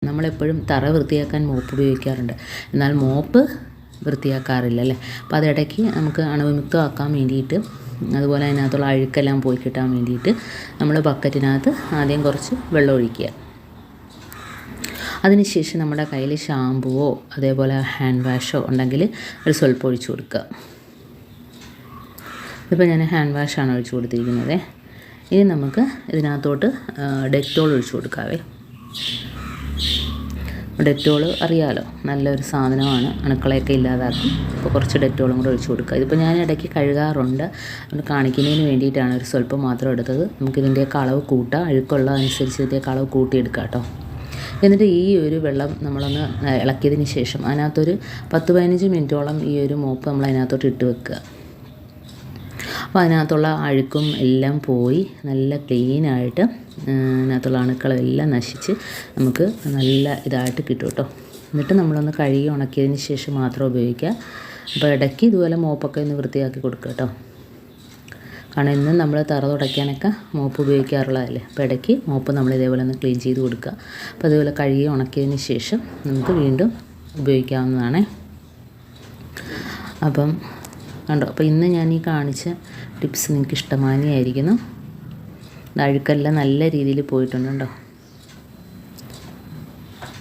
നമ്മളെപ്പോഴും തറ വൃത്തിയാക്കാൻ മോപ്പ് ഉപയോഗിക്കാറുണ്ട്, എന്നാൽ മോപ്പ് വൃത്തിയാക്കാറില്ല അല്ലേ. അപ്പോൾ അതിടയ്ക്ക് നമുക്ക് അണുവിമുക്തമാക്കാൻ വേണ്ടിയിട്ട്, അതുപോലെ അതിനകത്തുള്ള അഴുക്കെല്ലാം പോയി കിട്ടാൻ വേണ്ടിയിട്ട് നമ്മൾ ബക്കറ്റിനകത്ത് ആദ്യം കുറച്ച് വെള്ളം ഒഴിക്കുക. അതിനുശേഷം നമ്മുടെ കയ്യിൽ ഷാമ്പുവോ അതേപോലെ ഹാൻഡ് വാഷോ ഉണ്ടെങ്കിൽ ഒരു സ്വല്പം ഒഴിച്ച് കൊടുക്കുക. ഇതിപ്പോൾ ഞാൻ ഹാൻഡ് വാഷാണ് ഒഴിച്ച് കൊടുത്തിരിക്കുന്നത്. ഇനി നമുക്ക് ഇതിനകത്തോട്ട് ഡെറ്റോൾ ഒഴിച്ച് കൊടുക്കാവേ. ഡെറ്റോൾ അറിയാമല്ലോ, നല്ലൊരു സാധനമാണ്, അണുക്കളെയൊക്കെ ഇല്ലാതാക്കും. അപ്പോൾ കുറച്ച് ഡെറ്റോളും കൂടെ ഒഴിച്ച് കൊടുക്കുക. ഇതിപ്പോൾ ഞാൻ ഇടയ്ക്ക് കഴുകാറുണ്ട്, അത് കാണിക്കുന്നതിന് വേണ്ടിയിട്ടാണ് ഒരു സ്വല്പം മാത്രം എടുത്തത്. നമുക്കിതിൻ്റെയൊക്കെ അളവ് കൂട്ടാം, അഴുക്കുള്ള അനുസരിച്ച് ഇതിൻ്റെയൊക്കെ അളവ് കൂട്ടിയെടുക്കാം കേട്ടോ. എന്നിട്ട് ഈ ഒരു വെള്ളം നമ്മളൊന്ന് ഇളക്കിയതിന് ശേഷം അതിനകത്തൊരു 10-15 മിനിറ്റോളം ഈ ഒരു മോപ്പ് നമ്മൾ അതിനകത്തോട്ട് ഇട്ട് വെക്കുക. അപ്പോൾ അതിനകത്തുള്ള അഴുക്കും എല്ലാം പോയി നല്ല ക്ലീനായിട്ട് അതിനകത്തുള്ള അണുക്കളെല്ലാം നശിച്ച് നമുക്ക് നല്ല ഇതായിട്ട് കിട്ടും കേട്ടോ. എന്നിട്ട് നമ്മളൊന്ന് കഴുകി ഉണക്കിയതിന് ശേഷം മാത്രം ഉപയോഗിക്കുക. അപ്പോൾ ഇടയ്ക്ക് ഇതുപോലെ മോപ്പൊക്കെ ഒന്ന് വൃത്തിയാക്കി കൊടുക്കുക കേട്ടോ. കാരണം ഇന്നും നമ്മൾ തറ തുടയ്ക്കാനൊക്കെ മോപ്പ് ഉപയോഗിക്കാറുള്ളതല്ലേ. അപ്പോൾ ഇടയ്ക്ക് മോപ്പ് നമ്മൾ ഇതേപോലെ ഒന്ന് ക്ലീൻ ചെയ്ത് കൊടുക്കുക. അപ്പോൾ അതുപോലെ കഴുകി ഉണക്കിയതിന് ശേഷം നമുക്ക് വീണ്ടും ഉപയോഗിക്കാവുന്നതാണ്. അപ്പം കണ്ടോ, അപ്പോൾ ഇന്ന് ഞാൻ ഈ കാണിച്ച ടിപ്സ് നിങ്ങൾക്ക് ഇഷ്ടമായിരിക്കുന്നു. അഴുക്കെല്ലാം നല്ല രീതിയിൽ പോയിട്ടുണ്ട് കേട്ടോ.